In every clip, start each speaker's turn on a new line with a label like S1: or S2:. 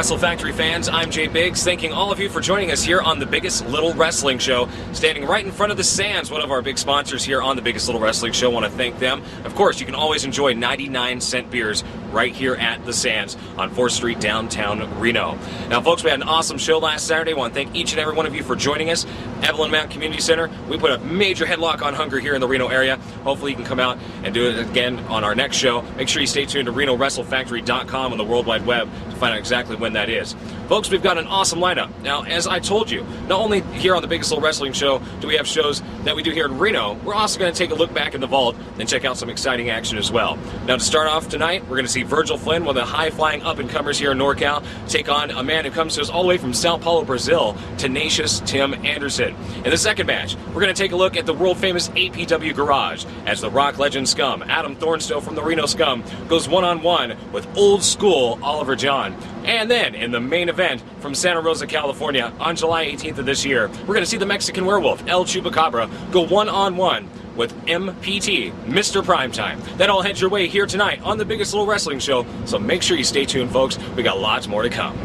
S1: Wrestle Factory fans, I'm Jay Biggs, thanking all of you for joining us here on The Biggest Little Wrestling Show. Standing right in front of the Sands, one of our big sponsors here on The Biggest Little Wrestling Show. Want to thank them. Of course, you can always enjoy 99-cent beers right here at the Sands on 4th Street, downtown Reno. Now, folks, we had an awesome show last Saturday. I want to thank each and every one of you for joining us. Evelyn Mount Community Center, we put a major headlock on hunger here in the Reno area. Hopefully you can come out and do it again on our next show. Make sure you stay tuned to RenoWrestleFactory.com on the World Wide Web to find out exactly when that is. Folks, we've got an awesome lineup. Now, as I told you, not only here on the Biggest Little Wrestling Show do we have shows that we do here in Reno, we're also going to take a look back in the vault and check out some exciting action as well. Now, to start off tonight, we're going to see Virgil Flynn, one of the high-flying up-and-comers here in NorCal, take on a man who comes to us all the way from Sao Paulo, Brazil, Tenacious Tim Anderson. In the second match, we're going to take a look at the world-famous APW Garage as the Rock Legend Scum, Adam Thornstowe from the Reno Scum, goes one-on-one with old-school Oliver John. And then, in the main event from Santa Rosa, California, on July 18th of this year, we're going to see the Mexican Werewolf, El Chupacabra, go one-on-one with MPT, Mr. Primetime. That all heads your way here tonight on the Biggest Little Wrestling Show, so make sure you stay tuned, folks. We got lots more to come.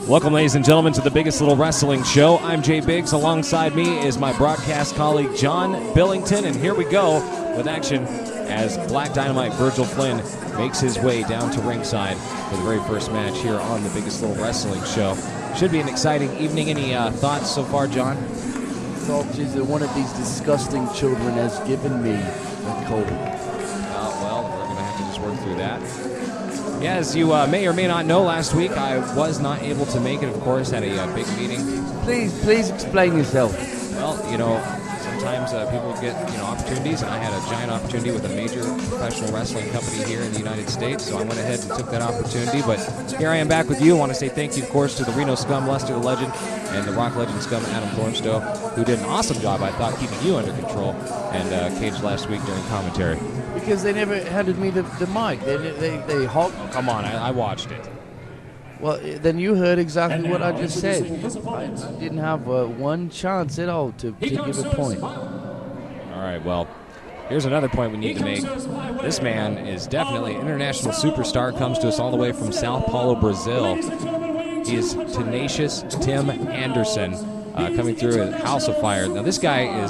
S1: Welcome, ladies and gentlemen, to the Biggest Little Wrestling Show. I'm Jay Biggs. Alongside me is my broadcast colleague, John Billington, and here we go with action as Black Dynamite Virgil Flynn makes his way down to ringside for the very first match here on the Biggest Little Wrestling Show. Should be an exciting evening. Any thoughts so far, John?
S2: Thoughts is that one of these disgusting children has given me a cold.
S1: Well, we're going to have to just work through that. Yeah, as you may or may not know, last week I was not able to make it, of course, had a big meeting.
S2: Please explain yourself.
S1: Well, sometimes people get opportunities, and I had a giant opportunity with a major professional wrestling company here in the United States, so I went ahead and took that opportunity. But here I am back with you. I want to say thank you, of course, to the Reno Scum, Lester the Legend, and the Rock Legend Scum, Adam Thornstowe, who did an awesome job, I thought, keeping you under control and Cage last week during commentary.
S2: Because they never handed me the mic. They hogged.
S1: Oh, come on, I watched it.
S2: Well, then you heard exactly what I just said. I didn't have one chance at all to give a point.
S1: All right, well, here's another point we need to make. This man is definitely an international superstar, comes to us all the way from Sao Paulo, Brazil. He is Tenacious Tim Anderson, coming through at House of Fire. Now, this guy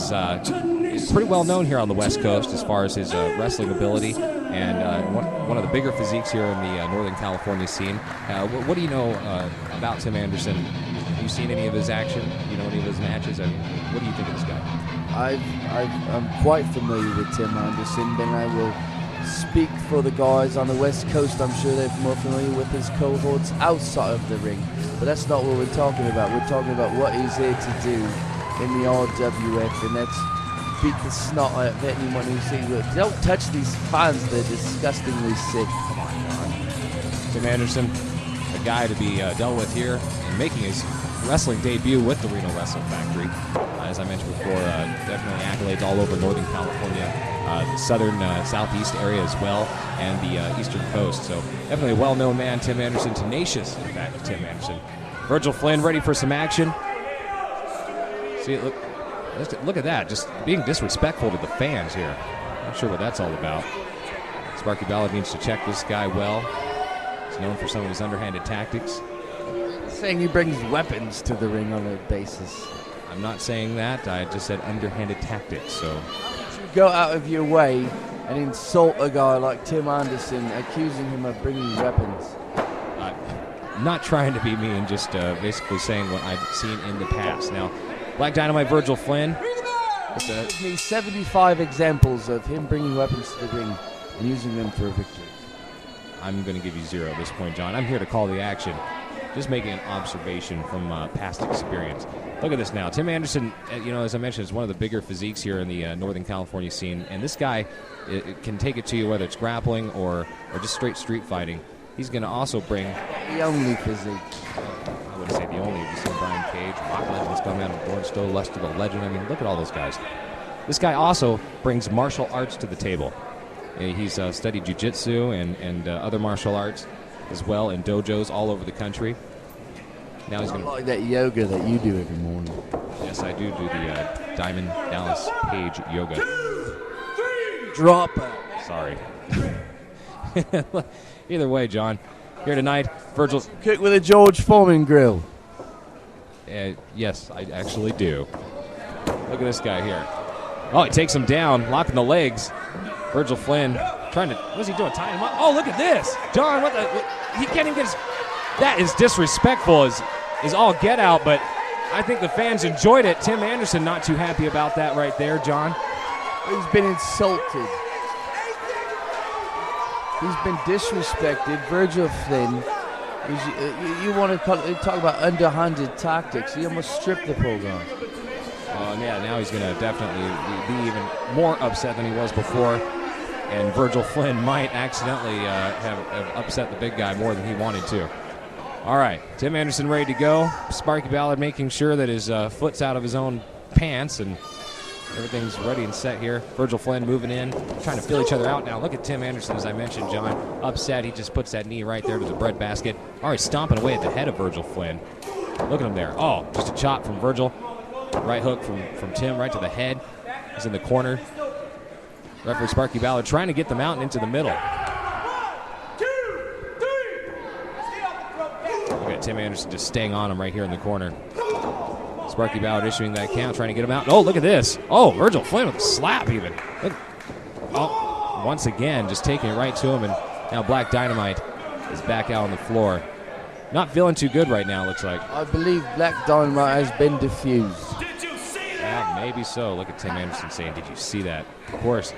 S1: is pretty well known here on the West Coast as far as his wrestling ability, and one of the bigger physiques here in the Northern California scene. What do you know about Tim Anderson? Have you seen any of his action? Do you know any of his matches? What do you think of this guy?
S2: I'm quite familiar with Tim Anderson, then I will speak for the guys on the West Coast. I'm sure they're more familiar with his cohorts outside of the ring, but that's not what we're talking about. We're talking about what he's here to do in the RWF, and that's beat the snot out of anyone who sees it. Don't touch these fans, they're disgustingly sick.
S1: Come on, John. Tim Anderson, a guy to be dealt with here and making his wrestling debut with the Reno Wrestle Factory. As I mentioned before, definitely accolades all over Northern California, the southern, southeast area as well, and the eastern coast. So definitely a well-known man, Tim Anderson. Tenacious, in fact, Tim Anderson. Virgil Flynn ready for some action. See it, look at that, just being disrespectful to the fans here. Not sure what that's all about. Sparky Ballard needs to check this guy well. He's known for some of his underhanded tactics.
S2: Saying he brings weapons to the ring on a basis.
S1: I'm not saying that. I just said underhanded tactics. So
S2: you go out of your way and insult a guy like Tim Anderson, accusing him of bringing weapons.
S1: I'm not trying to be mean, just basically saying what I've seen in the past. Now, Black Dynamite Virgil Flynn.
S2: Give me 75 examples of him bringing weapons to the ring and using them for a victory.
S1: I'm going to give you 0 at this point, John. I'm here to call the action. Just making an observation from past experience. Look at this now. Tim Anderson, as I mentioned, is one of the bigger physiques here in the Northern California scene. And this guy it can take it to you whether it's grappling or just straight street fighting. He's going to also bring...
S2: The only physique.
S1: I wouldn't say the only. You've seen Brian Cage, Rock Legends come out, Thornstowe, Lester the Legend. I mean, look at all those guys. This guy also brings martial arts to the table. He's studied jiu-jitsu and other martial arts as well in dojos all over the country. Now he's going to
S2: like that yoga that you do every morning.
S1: Yes, I do the Diamond Dallas Page yoga.
S2: Drop out.
S1: Sorry. Either way, John, here tonight, Virgil's...
S2: Cook with a George Foreman grill.
S1: Yes, I actually do. Look at this guy here. Oh, he takes him down, locking the legs. Virgil Flynn trying to... What's he doing? Tying him up? Oh, look at this. John, what the... He can't even get his... That is disrespectful is all get out, but I think the fans enjoyed it. Tim Anderson not too happy about that right there, John.
S2: He's been insulted. He's been disrespected. Virgil Flynn, you want to talk about underhanded tactics. He almost stripped the pole down.
S1: Yeah, now he's going to definitely be even more upset than he was before. And Virgil Flynn might accidentally have upset the big guy more than he wanted to. All right, Tim Anderson ready to go. Sparky Ballard making sure that his foot's out of his own pants and everything's ready and set here. Virgil Flynn moving in, trying to feel each other out now. Look at Tim Anderson, as I mentioned, John. Upset, he just puts that knee right there to the breadbasket. All right, stomping away at the head of Virgil Flynn. Look at him there. Oh, just a chop from Virgil. Right hook from Tim right to the head. He's in the corner. Referee Sparky Ballard trying to get the mountain into the middle. Look at Tim Anderson just staying on him right here in the corner. Sparky Ballard issuing that count, trying to get him out. Oh, look at this. Oh, Virgil Flynn with a slap even. Look. Oh, once again, just taking it right to him. And now Black Dynamite is back out on the floor. Not feeling too good right now, looks like.
S2: I believe Black Dynamite has been diffused.
S1: Yeah, maybe so. Look at Tim Anderson saying, "Did you see that?" Of course.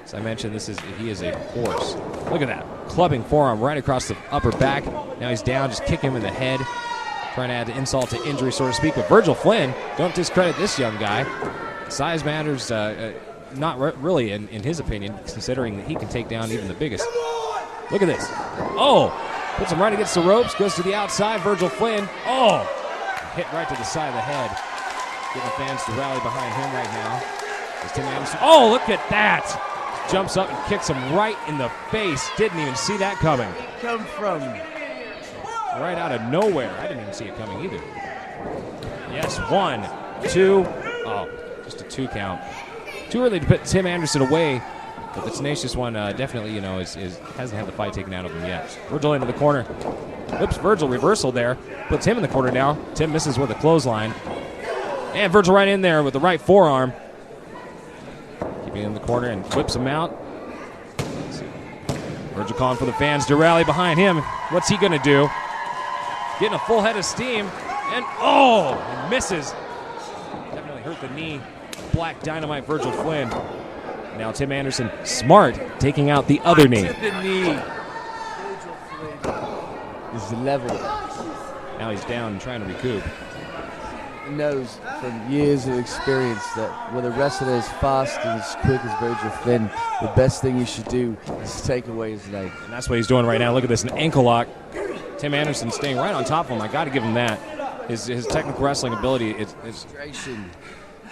S1: As I mentioned, he is a horse. Look at that. Clubbing forearm right across the upper back. Now he's down, just kicking him in the head. Trying to add insult to injury, so to speak. But Virgil Flynn, don't discredit this young guy. Size matters not really in his opinion, considering that he can take down even the biggest. Look at this. Oh, puts him right against the ropes, goes to the outside. Virgil Flynn, oh, hit right to the side of the head. Getting the fans to rally behind him right now. There's Tim Anderson. Oh, look at that. Jumps up and kicks him right in the face. Didn't even see that coming.
S2: Come from
S1: right out of nowhere. I didn't even see it coming either. Yes, 1, 2. Oh, just a 2 count. Too early to put Tim Anderson away, but the tenacious one definitely, hasn't had the fight taken out of him yet. Virgil into the corner. Oops, Virgil reversal there. Puts him in the corner now. Tim misses with a clothesline. And Virgil right in there with the right forearm. Keeping him in the corner and whips him out. Virgil calling for the fans to rally behind him. What's he going to do? Getting a full head of steam. And, oh, he misses. Definitely hurt the knee. Black Dynamite Virgil Flynn. Now Tim Anderson, smart, taking out the other knee.
S2: The knee. Virgil Flynn is level.
S1: Now he's down and trying to recoup.
S2: He knows from years of experience that when a wrestler is fast and as quick as Virgil Flynn, the best thing you should do is take away his leg.
S1: And that's what he's doing right now. Look at this, an ankle lock. Tim Anderson staying right on top of him. I got to give him that. His technical wrestling ability is...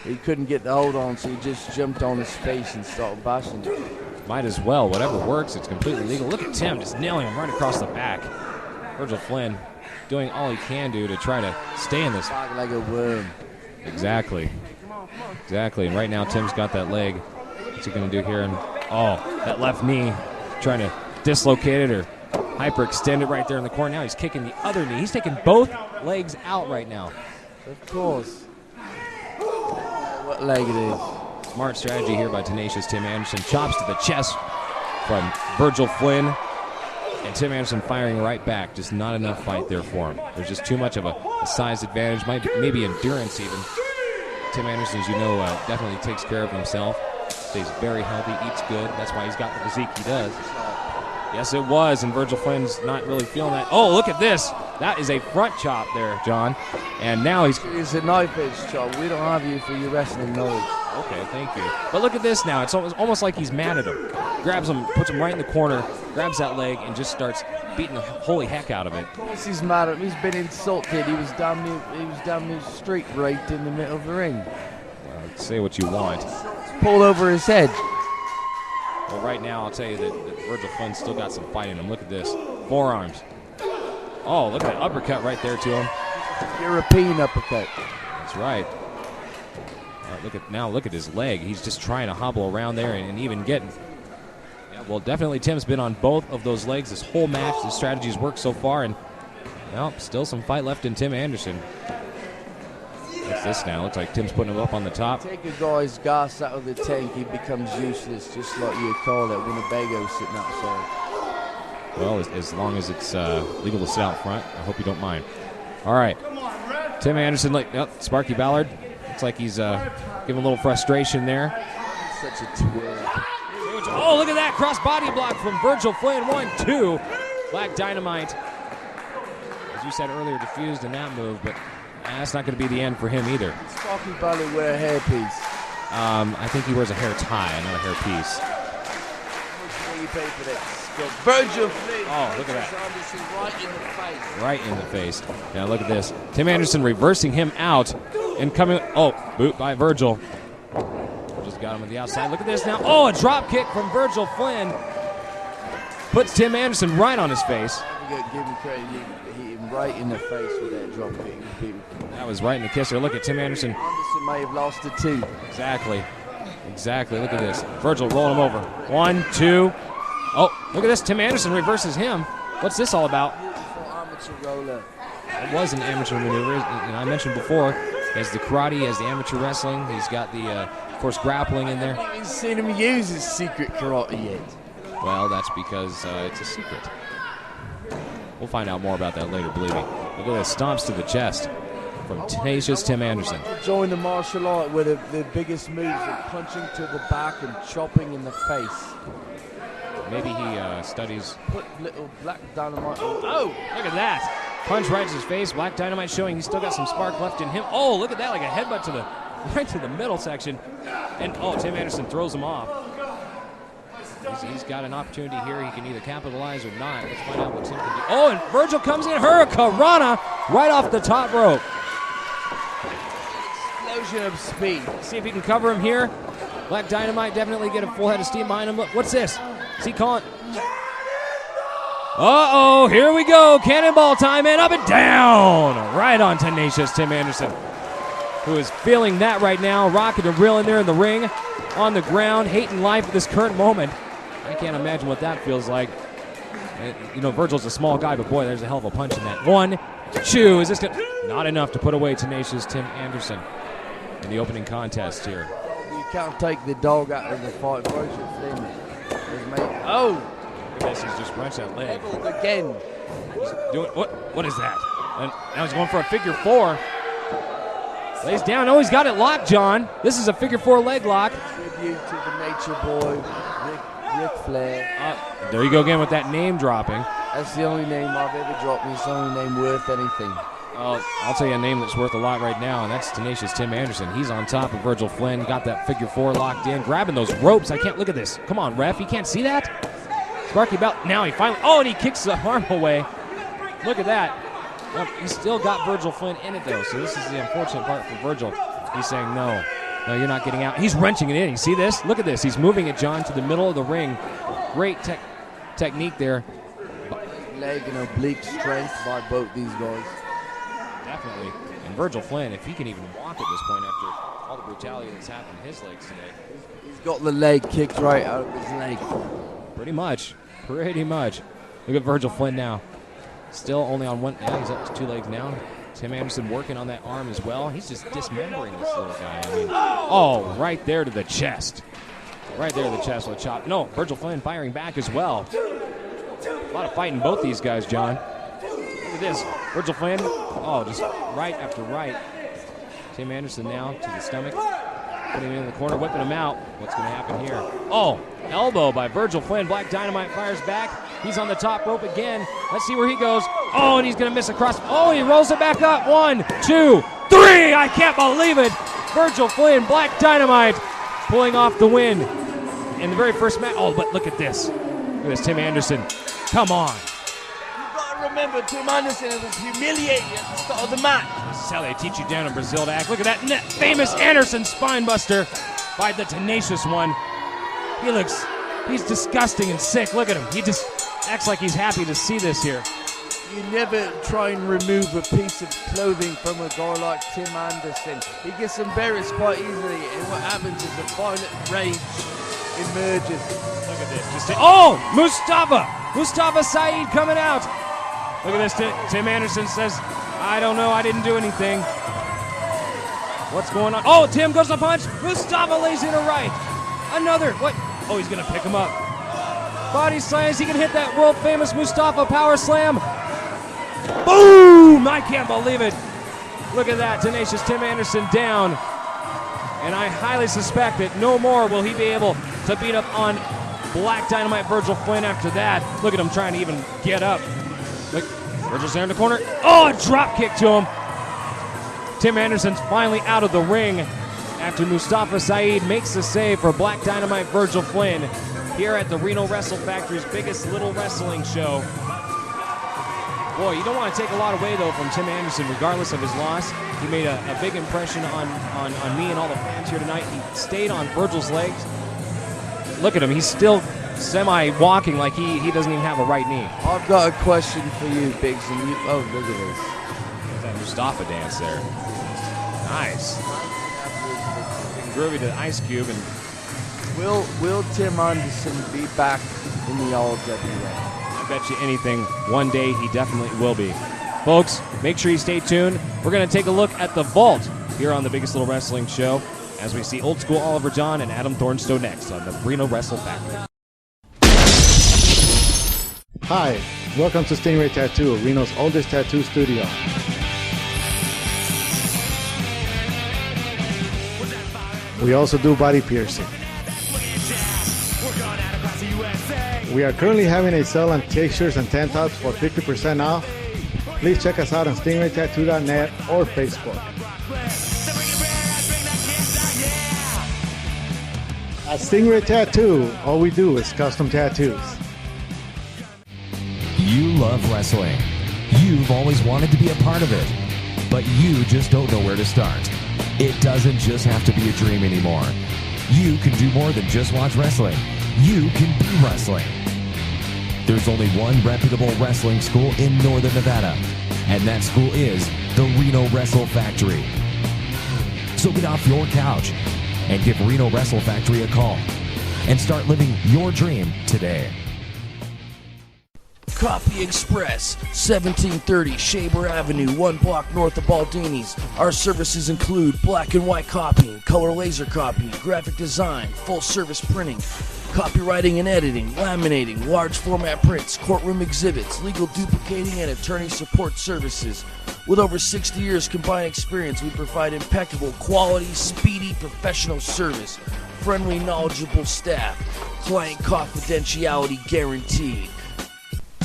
S2: He couldn't get the hold on, so he just jumped on his face and started bashing it.
S1: Might as well. Whatever works, it's completely legal. Look at Tim just nailing him right across the back. Virgil Flynn doing all he can do to try to stay in this.
S2: Like a worm.
S1: Exactly. Exactly. And right now, Tim's got that leg. What's he going to do here? And oh, that left knee, trying to dislocate it or hyperextend it right there in the corner. Now he's kicking the other knee. He's taking both legs out right now.
S2: Of course. What leg it is.
S1: Smart strategy here by tenacious Tim Anderson. Chops to the chest from Virgil Flynn. And Tim Anderson firing right back. Just not enough fight there for him. There's just too much of a size advantage, maybe endurance even. Tim Anderson, as you know, definitely takes care of himself. Stays very healthy, eats good. That's why he's got the physique he does. Yes, it was, and Virgil Flynn's not really feeling that. Oh, look at this. That is a front chop there, John. And now he's...
S2: It's a knife-edge chop. We don't have you for your wrestling knowledge.
S1: Okay, thank you. But look at this now. It's almost like he's mad at him. Grabs him, puts him right in the corner, grabs that leg, and just starts beating the holy heck out of it.
S2: Of course he's mad at him. He's been insulted. He was damn near street raped in the middle of the ring.
S1: Say what you want.
S2: Pulled over his head.
S1: Well, right now, I'll tell you that Virgil Flynn's still got some fight in him. Look at this. Forearms. Oh, look at that uppercut right there to him.
S2: European uppercut.
S1: That's right. Look at his leg. He's just trying to hobble around there and even getting. Yeah, well, definitely Tim's been on both of those legs this whole match. The strategy's worked so far, and well, still some fight left in Tim Anderson. What's this now? Looks like Tim's putting him up on the top.
S2: Take a guy's gas out of the tank, he becomes useless, just like you call it Winnebago sitting outside.
S1: Well, as long as it's legal to sit out front, I hope you don't mind. All right. Tim Anderson, Sparky Ballard. Looks like he's giving a little frustration there.
S2: Such a twirl.
S1: Oh, look at that cross body block from Virgil Flynn. 1-2. Black Dynamite, as you said earlier, diffused in that move, but that's not going to be the end for him either.
S2: Sparky Ballard wear a hairpiece.
S1: I think he wears a hair tie, not a hairpiece.
S2: How much will you pay for this? Virgil Flynn.
S1: Oh, look at that.
S2: Right in the face.
S1: Right in the face. Now look at this. Tim Anderson reversing him out and coming. Oh, boot by Virgil. Just got him on the outside. Look at this now. Oh, a drop kick from Virgil Flynn. Puts Tim Anderson right on his face.
S2: Give him credit. He hit him right in the face with that drop kick.
S1: That was right in the kisser. Look at Tim Anderson.
S2: Anderson may have lost it too.
S1: Exactly. Look at this. Virgil rolling him over. 1, 2. Oh, look at this. Tim Anderson reverses him. What's this all about?
S2: Beautiful amateur roller.
S1: It was an amateur maneuver. And I mentioned before, as the karate, as the amateur wrestling, he's got the, of course, grappling in there.
S2: I haven't even seen him use his secret karate yet.
S1: Well, that's because it's a secret. We'll find out more about that later, believe me. Look at this. Stomps to the chest from tenacious Tim Anderson.
S2: Join the martial art where the biggest moves are punching to the back and chopping in the face.
S1: Maybe he studies.
S2: Put little Black Dynamite.
S1: Oh, look at that. Punch right to his face. Black Dynamite showing he's still got some spark left in him. Oh, look at that. Like a headbutt right to the middle section. And, oh, Tim Anderson throws him off. He's got an opportunity here. He can either capitalize or not. Let's find out what Tim can do. Oh, and Virgil comes in. Hurricanrana right off the top rope.
S2: Explosion of speed.
S1: See if he can cover him here. Black Dynamite definitely get a full head of steam behind him. Look, what's this? Is he calling? Uh-oh, here we go. Cannonball time, and up and down. Right on tenacious Tim Anderson, who is feeling that right now. Rocking and reeling there in the ring, on the ground, hating life at this current moment. I can't imagine what that feels like. Virgil's a small guy, but boy, there's a hell of a punch in that. 1, 2. Is this good? Not enough to put away tenacious Tim Anderson in the opening contest here.
S2: You can't take the dog out of the fight. Virgil Flynn has made. Oh!
S1: Look at this. He's just wrenched that leg.
S2: Again.
S1: He's doing what is that? And now he's going for a figure 4. Lays down. Oh, he's got it locked, John. This is a figure 4 leg lock.
S2: Tribute to the Nature Boy, Ric Flair.
S1: There you go again with that name dropping.
S2: That's the only name I've ever dropped, and it's the only name worth anything.
S1: I'll tell you a name that's worth a lot right now, and that's tenacious Tim Anderson. He's on top of Virgil Flynn, got that figure 4 locked in, grabbing those ropes. I can't look at this. Come on, ref. You can't see that? Sparky Bell. Now he finally. Oh, and he kicks the arm away. Look at that. Well, he's still got Virgil Flynn in it, though, so this is the unfortunate part for Virgil. He's saying, no, you're not getting out. He's wrenching it in. You see this? Look at this. He's moving it, John, to the middle of the ring. Great technique there.
S2: Leg and oblique strength by both these guys.
S1: Definitely. And Virgil Flynn, if he can even walk at this point after all the brutality that's happened to his legs today.
S2: He's got the leg kicked right out of his leg.
S1: Pretty much. Look at Virgil Flynn now. Still only on one. Yeah, he's up to 2 legs now. Tim Anderson working on that arm as well. He's just dismembering this little guy. Right there to the chest. Right there to the chest with a chop. No, Virgil Flynn firing back as well. A lot of fighting both these guys, John. Look at this. Virgil Flynn. Oh, just right after right. Tim Anderson now to the stomach. Putting him in the corner, whipping him out. What's going to happen here? Oh, elbow by Virgil Flynn. Black Dynamite fires back. He's on the top rope again. Let's see where he goes. Oh, and he's going to miss across. Oh, he rolls it back up. 1, 2, 3. I can't believe it. Virgil Flynn, Black Dynamite, pulling off the win in the very first match. Oh, but look at this. Look at this, Tim Anderson. Come on.
S2: You've got to remember, Tim Anderson was humiliated at the start of the match.
S1: This is how they teach you down in Brazil to act. Look at that famous Anderson spine buster by the tenacious one. He's disgusting and sick. Look at him. He just acts like he's happy to see this here.
S2: you never try and remove a piece of clothing from a guy like Tim Anderson. He gets embarrassed quite easily, and what happens is a violent rage emerges.
S1: Look at this. Oh, Mustafa Saeed coming out. Look at this. Tim Anderson says, I don't know, I didn't do anything. What's going on? Oh, Tim goes to punch. Mustafa lays in a right. Another. What? Oh, he's going to pick him up. Body slams. He can hit that world famous Mustafa power slam. Boom! I can't believe it. Look at that. Tenacious Tim Anderson down. And I highly suspect that no more will he be able to beat up on Black Dynamite Virgil Flynn after that. Look at him trying to even get up. Look, Virgil's there in the corner. Oh, a drop kick to him. Tim Anderson's finally out of the ring after Mustafa Saeed makes the save for Black Dynamite Virgil Flynn here at the Reno Wrestle Factory's biggest little wrestling show. Boy, you don't want to take a lot away, though, from Tim Anderson, regardless of his loss. He made a big impression on me and all the fans here tonight. He stayed on Virgil's legs. Look at him. He's still semi-walking like he doesn't even have a right knee.
S2: I've got a question for you, Biggs. And you, oh, look at this.
S1: There's that Mustafa dance there. Nice. Groovy to Ice Cube. And
S2: will Tim Anderson be back in the RWF?
S1: I bet you anything, one day he definitely will be. Folks, make sure you stay tuned. We're going to take a look at the Vault here on the Biggest Little Wrestling Show as we see Old School Oliver John and Adam Thornstowe next on the Reno Wrestle Factory.
S3: Hi, welcome to Stingray Tattoo, Reno's oldest tattoo studio. We also do body piercing. We are currently having a sale on t-shirts and tank tops for 50% off. Please check us out on stingraytattoo.net or Facebook. At Stingray Tattoo, all we do is custom tattoos.
S4: You love wrestling. You've always wanted to be a part of it, but you just don't know where to start. It doesn't just have to be a dream anymore. You can do more than just watch wrestling. You can be wrestling. There's only one reputable wrestling school in Northern Nevada, and that school is the Reno Wrestle Factory. So get off your couch and give Reno Wrestle Factory a call and start living your dream today.
S2: Copy Express, 1730 Shaber Avenue, 1 block north of Baldini's. Our services include black and white copying, color laser copying, graphic design, full service printing, copywriting and editing, laminating, large format prints, courtroom exhibits, legal duplicating, and attorney support services. With over 60 years combined experience, we provide impeccable quality, speedy, professional service, friendly, knowledgeable staff, client confidentiality guaranteed.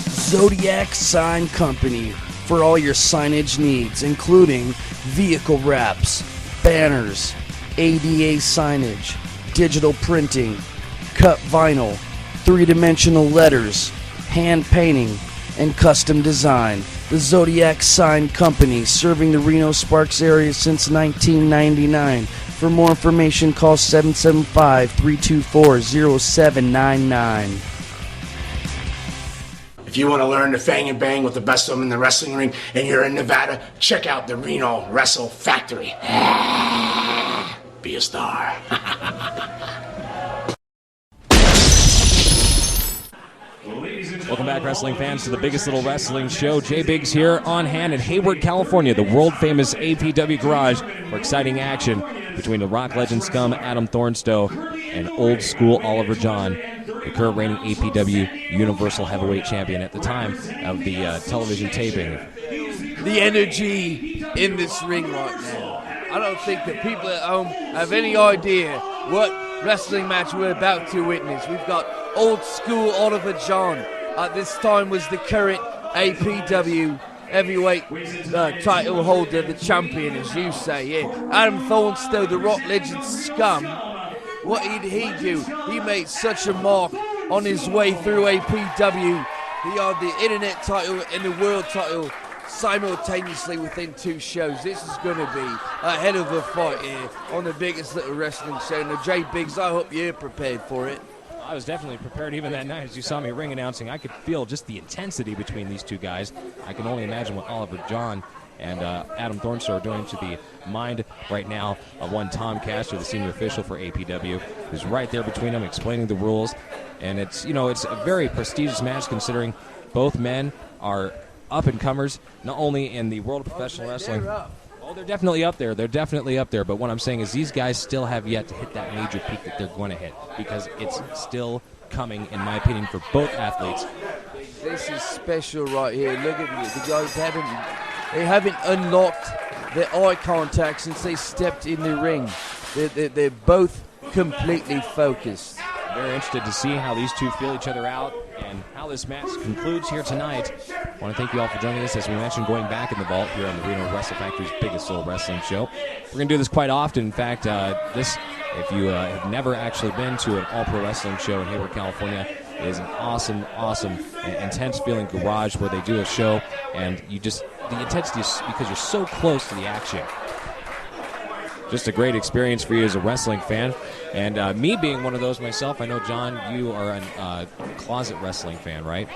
S2: Zodiac Sign Company for all your signage needs, including vehicle wraps, banners, ADA signage, digital printing, cut vinyl, 3-dimensional letters, hand painting, and custom design. The Zodiac Sign Company, serving the Reno-Sparks area since 1999. For more information, call 775-324-0799.
S5: If you want to learn to fang and bang with the best of them in the wrestling ring and you're in Nevada, check out the Reno Wrestle Factory. Be a star.
S1: Welcome back, wrestling fans, to the Biggest Little Wrestling Show. Jay Biggs here on hand in Hayward, California, the world-famous APW Garage, for exciting action between the Rock Legend Scum, Adam Thornstowe, and Old School Oliver John, the current reigning APW Universal Heavyweight Champion at the time of the television taping.
S2: The energy in this ring right now. I don't think that people at home have any idea what wrestling match we're about to witness. We've got Old School Oliver John. At this time was the current APW heavyweight title holder, the champion, as you say. Yeah, Adam Thornstowe, the Rock Legend Scum. What did he do? He made such a mark on his way through APW. He had the internet title and the world title simultaneously within 2 shows. This is going to be a hell of a fight here on the Biggest Little Wrestling Show. Now, Jay Biggs, I hope you're prepared for it.
S1: I was definitely prepared even that night. As you saw me ring announcing, I could feel just the intensity between these two guys. I can only imagine what Oliver John and Adam Thornstowe are doing to the mind right now of one Tom Castor, the senior official for APW, who's right there between them explaining the rules. And it's, you know, it's a very prestigious match considering both men are up-and-comers, not only in the world of professional wrestling. Oh, they're definitely up there. They're definitely up there. But what I'm saying is these guys still have yet to hit that major peak that they're going to hit, because it's still coming, in my opinion, for both athletes.
S2: This is special right here. Look at me. The guys haven't unlocked their eye contact since they stepped in the ring. They're both completely focused.
S1: Very interested to see how these two feel each other out and how this match concludes here tonight. I want to thank you all for joining us, as we mentioned, going back in the vault here on the Reno Wrestle Factory's biggest little wrestling show. We're going to do this quite often. In fact, if you have never actually been to an all-pro wrestling show in Hayward, California, it is an awesome, intense feeling garage where they do a show, and the intensity is because you're so close to the action. Just a great experience for you as a wrestling fan. And me being one of those myself, I know, John, you are a closet wrestling fan, right?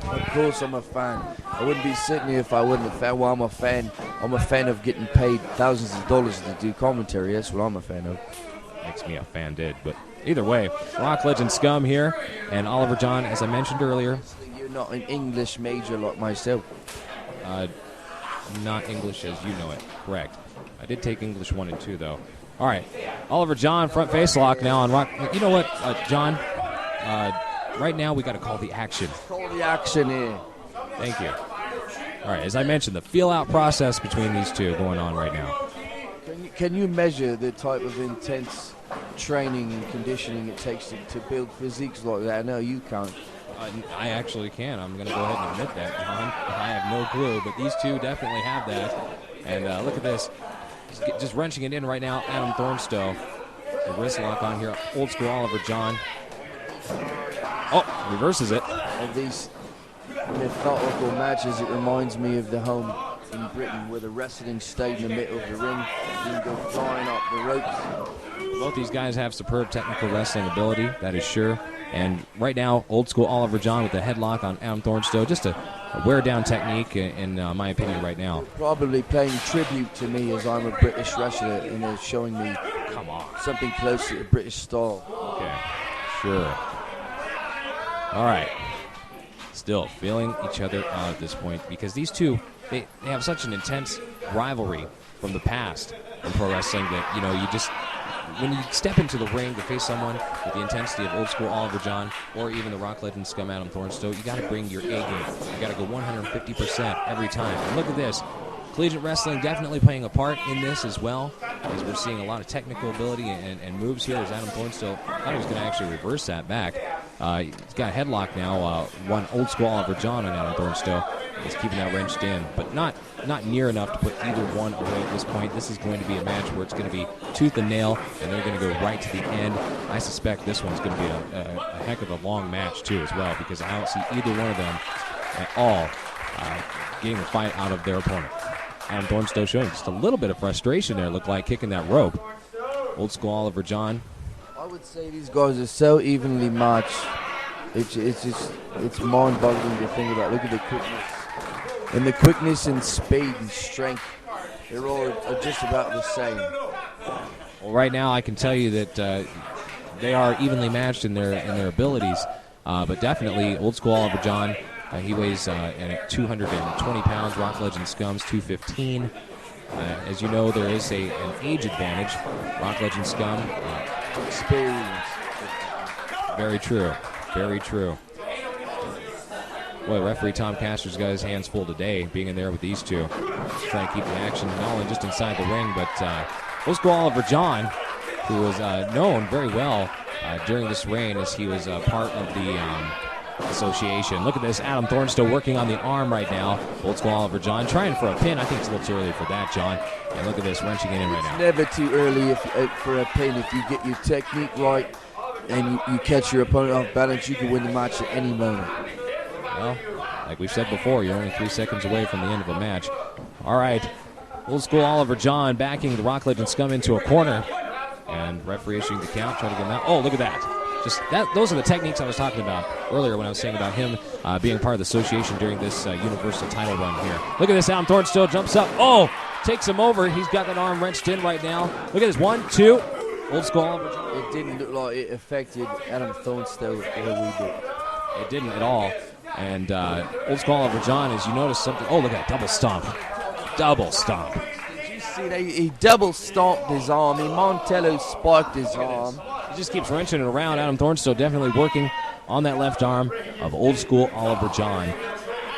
S2: Of course I'm a fan. I wouldn't be sitting here if I wasn't a fan. Well, I'm a fan. I'm a fan of getting paid thousands of dollars to do commentary. That's what I'm a fan of.
S1: Makes me a fan, but either way, Rock Legend Scum here, and Oliver John, as I mentioned earlier.
S2: You're not an English major like myself.
S1: Not English as you know it, correct. I did take English 1 and 2, though. All right, Oliver John, front face lock now on Rock. You know what, John? Right now we got to call the action.
S2: Call the action here.
S1: Thank you. All right, as I mentioned, the feel-out process between these two going on right now.
S2: Can you measure the type of intense training and conditioning it takes to build physiques like that? I know you can't.
S1: I actually can. I'm going to go ahead and admit that, John. I have no clue, but these two definitely have that. And look at this. Just wrenching it in right now, Adam Thornstowe. The wrist lock on here. Old school Oliver John. Oh, reverses it.
S2: Of these methodical matches, it reminds me of the home in Britain where the wrestling stayed in the middle of the ring. You can go flying up the ropes.
S1: Both these guys have superb technical wrestling ability, that is sure. And right now, old school Oliver John with the headlock on Adam Thornstowe. Just a wear-down technique, in my opinion, right now.
S2: Probably paying tribute to me as I'm a British wrestler, and they're showing me something close to the British style.
S1: Okay, sure. All right. Still feeling each other out at this point, because these two, they have such an intense rivalry from the past in pro wrestling that, you know, you just, when you step into the ring to face someone with the intensity of old school Oliver John or even the Rock Legend Scum Adam Thornstowe, you got to bring your A game. You got to go 150% every time. And look at this. Collegiate wrestling definitely playing a part in this as well, as we're seeing a lot of technical ability and moves here as Adam Thornstowe thought he was going to actually reverse that back. He's got a headlock now, one old school Oliver John on Adam Thornstowe. He's keeping that wrenched in, but not near enough to put either one away at this point. This is going to be a match where it's going to be tooth and nail, and they're going to go right to the end. I suspect this one's going to be a heck of a long match, too, as well, because I don't see either one of them at all getting the fight out of their opponent. Adam Thornstowe showing just a little bit of frustration there, looked like kicking that rope. Old school Oliver John.
S2: I would say these guys are so evenly matched. It's mind-boggling to think about. Look at the quickness. And the quickness and speed and strength, they're all just about the same.
S1: Well, right now I can tell you that they are evenly matched in their abilities, but definitely old school Oliver John. He weighs at 220 pounds. Rock Legend Scum's 215. As you know, there is an age advantage. Rock Legend Scum.
S2: Experience.
S1: Very true. Very true. Boy, referee Tom Castor's got his hands full today, being in there with these two. Trying to keep the action not only just inside the ring, but old school Oliver John, who was known very well during this reign as he was part of the association. Look at this, Adam Thornstowe working on the arm right now. Old school Oliver John trying for a pin. I think it's a little too early for that, John. And look at this, wrenching it in right now.
S2: It's never too early for a pin. If you get your technique right and you catch your opponent off balance, you can win the match at any moment.
S1: Well, like we've said before, you're only 3 seconds away from the end of a match. All right, old school Oliver John backing the Rock Legend Scum into a corner. And referee issuing the count, trying to get him out. Oh, look at that. Those are the techniques I was talking about earlier when I was saying about him being part of the association during this Universal title run here. Look at this. Adam Thornstowe jumps up. Oh, takes him over. He's got that arm wrenched in right now. Look at this. 1, 2. Old School Oliver John.
S2: It didn't look like it affected Adam Thornstowe the way we did.
S1: It didn't at all. And Old School Oliver John, as you notice something. Oh, look at that. Double stomp. Double stomp.
S2: Did you see that? He double stomped his arm. He Montello spiked his arm.
S1: He just keeps wrenching it around. Adam Thornstowe definitely working on that left arm of Old School Oliver John.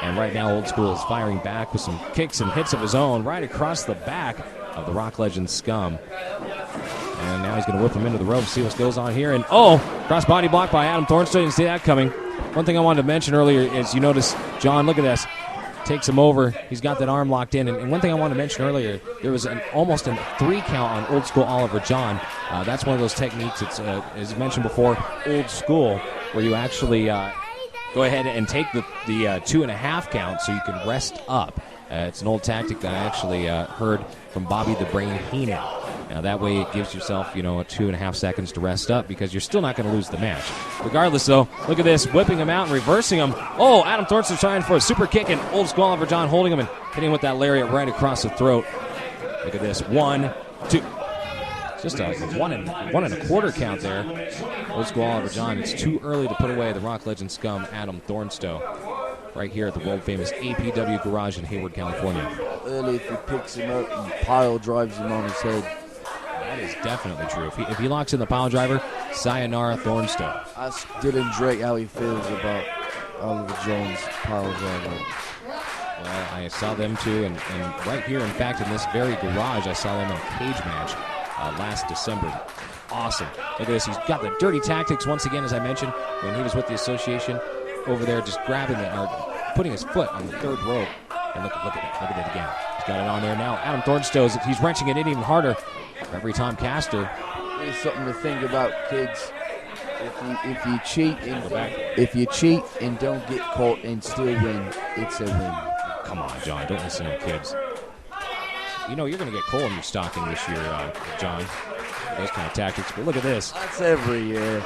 S1: And right now, Old School is firing back with some kicks and hits of his own right across the back of the Rock Legend Scum. And now he's going to whip him into the rope, see what goes on here. And, cross body block by Adam Thornstowe. You didn't see that coming. One thing I wanted to mention earlier is you notice, John, look at this. Takes him over. He's got that arm locked in. And one thing I wanted to mention earlier, there was almost a 3 count on Old School Oliver John. That's one of those techniques. It's, as mentioned before, Old School, where you actually go ahead and take the 2.5 count so you can rest up. It's an old tactic that I actually heard from Bobby the Brain Heenan. Now, that way it gives yourself, 2.5 seconds to rest up because you're still not going to lose the match. Regardless, though, look at this, whipping him out and reversing him. Oh, Adam Thornstowe trying for a super kick, and Old School Oliver John holding him and hitting him with that lariat right across the throat. Look at this, 1, 2. It's just a 1 1.25 count there. Old School Oliver John, it's too early to put away the Rock Legend Scum, Adam Thornstowe. Right here at the world-famous APW Garage in Hayward, California.
S2: Early, if he picks him up and pile drives him on his head.
S1: That is definitely true. If he locks in the pile driver, sayonara Thornstowe.
S2: Ask Dylan Drake how he feels about Oliver Jones' pile driver.
S1: Well, I saw them too, and right here, in fact, in this very garage, I saw them in a cage match last December. Awesome. Look at this. He's got the dirty tactics once again, as I mentioned, when he was with the association over there, just grabbing it, or putting his foot on the third rope. And look at that. Look at it again. He's got it on there now. Adam Thornstowe, he's wrenching it in even harder. Every time Caster.
S2: There's something to think about, kids. If you cheat and don't get caught and still win, it's a win.
S1: Come on, John. Don't listen to kids. You're going to get coal in your stocking this year, John. Those kind of tactics. But look at this.
S2: That's every year.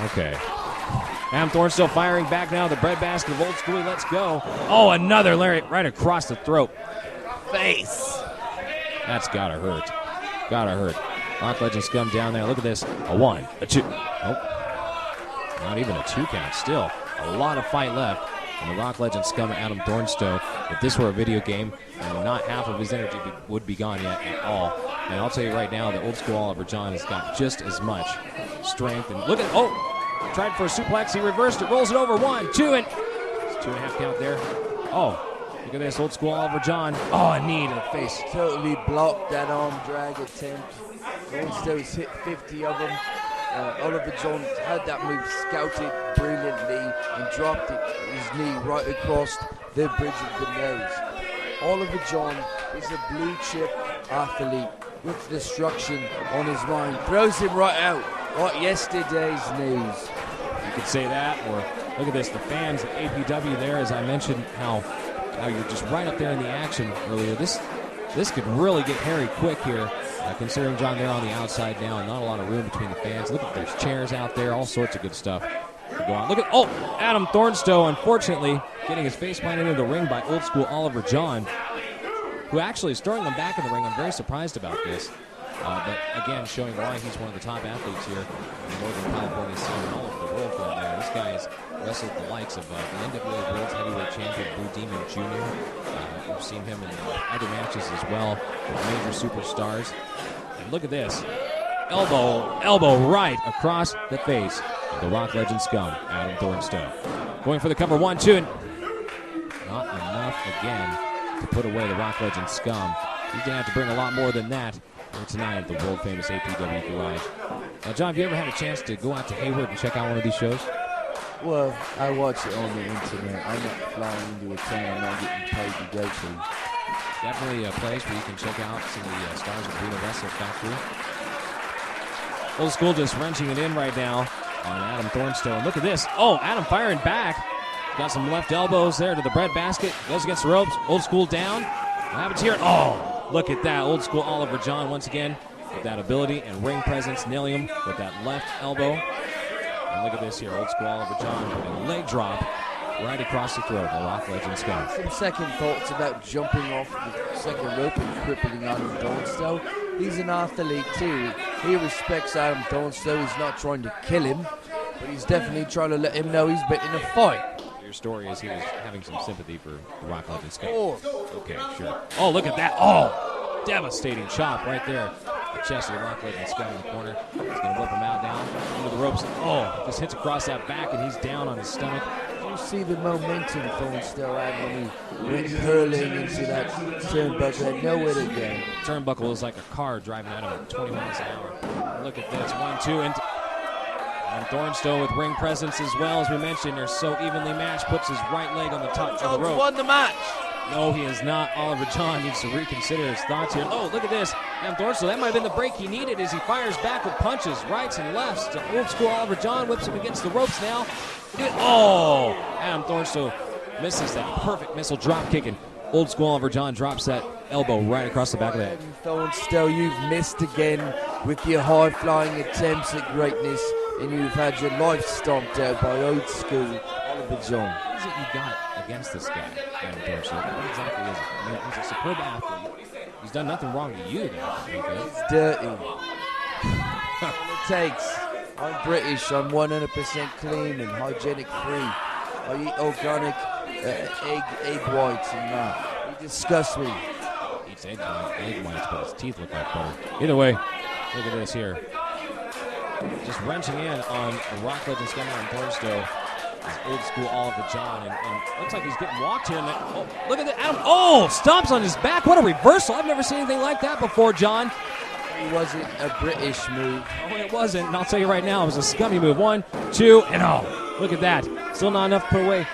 S1: Okay. Adam Thornstowe firing back now. The breadbasket of Old School. Let's go. Oh, another lariat right across the throat. Face. That's got to hurt. Gotta hurt. Rock Legend Scum down there. Look at this. A 1, a 2. Nope. Not even a 2 count. Still a lot of fight left. And the Rock Legend Scum, Adam Thornstowe. If this were a video game, not half of his energy would be gone yet at all. And I'll tell you right now, the Old School Oliver John has got just as much strength. And look at, tried for a suplex. He reversed it, rolls it over. 1, 2, and it's 2.5 count there. Oh. Look at this, Old School Oliver John. Oh, a knee to the face.
S2: Totally blocked that arm drag attempt. Thornstowe's hit 50 of them. Oliver John had that move scouted brilliantly and dropped his knee right across the bridge of the nose. Oliver John is a blue chip athlete with destruction on his mind. Throws him right out, like yesterday's news.
S1: You could say that, or look at this, the fans at APW there, as I mentioned, how you're just right up there in the action earlier. This could really get hairy quick here, considering, John, they're on the outside now and not a lot of room between the fans. Look at, there's chairs out there, all sorts of good stuff to go on. Look at, Adam Thornstowe, unfortunately, getting his face planted into the ring by Old School Oliver John, who actually is throwing him back in the ring. I'm very surprised about this. But again, showing why he's one of the top athletes here in the Northern California scene and all over the world for that matter. This guy has wrestled the likes of the NWA World's Heavyweight Champion Blue Demon Jr. We've seen him in other matches as well with major superstars. And look at this. Elbow right across the face of the Rock Legend Scum, Adam Thornstowe. Going for the cover, 1, 2, and not enough again to put away the Rock Legend Scum. He's going to have to bring a lot more than that here tonight at the world-famous APW Garage. Now, John, have you ever had a chance to go out to Hayward and check out one of these shows?
S2: Well, I watch it on the internet. I'm not flying into a town I'm not getting paid to go to.
S1: Definitely a place where you can check out some of the stars of Reno Wrestle Factory. Old School just wrenching it in right now on Adam Thornstowe. And look at this. Oh, Adam firing back. Got some left elbows there to the breadbasket. Goes against the ropes. Old School down. What happens here? Oh, look at that. Old School Oliver John once again with that ability and ring presence, nailing him with that left elbow. And look at this here, old school Oliver John with a leg drop right across the throat of Rock Legend Scott.
S2: Some second thoughts about jumping off the second rope and crippling Adam Thornstowe. He's an athlete too. He respects Adam Thornstowe. He's not trying to kill him, but he's definitely trying to let him know he's been in a fight.
S1: Your story is he was having some sympathy for the Rock Legend Scott.
S2: Oh.
S1: Okay, sure. Oh, look at that. Oh, devastating chop right there. The chest of the Rock Legend Scott in the corner. He's going to whip him out down into the ropes. Oh, just hits across that back, and he's down on his stomach.
S2: You see the momentum Thornstowe had when he went hurling into that turnbuckle, had nowhere to go.
S1: Turnbuckle is like a car driving at him at 20 miles an hour. Look at this, 1-2, and Thornstowe with ring presence as well. As we mentioned, they're so evenly matched, puts his right leg on the top of the rope.
S2: Won the match.
S1: No, he is not. Oliver John needs to reconsider his thoughts here. Oh, look at this. Adam Thornstowe, that might have been the break he needed as he fires back with punches, rights and lefts. To old school Oliver John whips him against the ropes now. Oh, Adam Thornstowe misses that perfect missile drop kick, and old school Oliver John drops that elbow right across the back of the head.
S2: Thornstowe, you've missed again with your high-flying attempts at greatness, and you've had your life stomped out by old school Oliver John.
S1: What is it you got against this guy, Adam Thornstowe? What exactly is it? I mean, he's a superb athlete. He's done nothing wrong to you.
S2: It's dirty. All it takes. I'm British. I'm 100% clean and hygienic free. I eat organic egg whites and that. You disgust me.
S1: He eats egg whites, but his teeth look like butter. Either way, look at this here. Just wrenching in on the Rock Legend Scott and Thornstowe. Old school Oliver John, and looks like he's getting walked here. Oh, look at that, Adam. Oh, stomps on his back. What a reversal. I've never seen anything like that before, John.
S2: It wasn't a British move.
S1: Oh, it wasn't, and I'll tell you right now, it was a scummy move. 1, 2, and oh, look at that. Still not enough to put away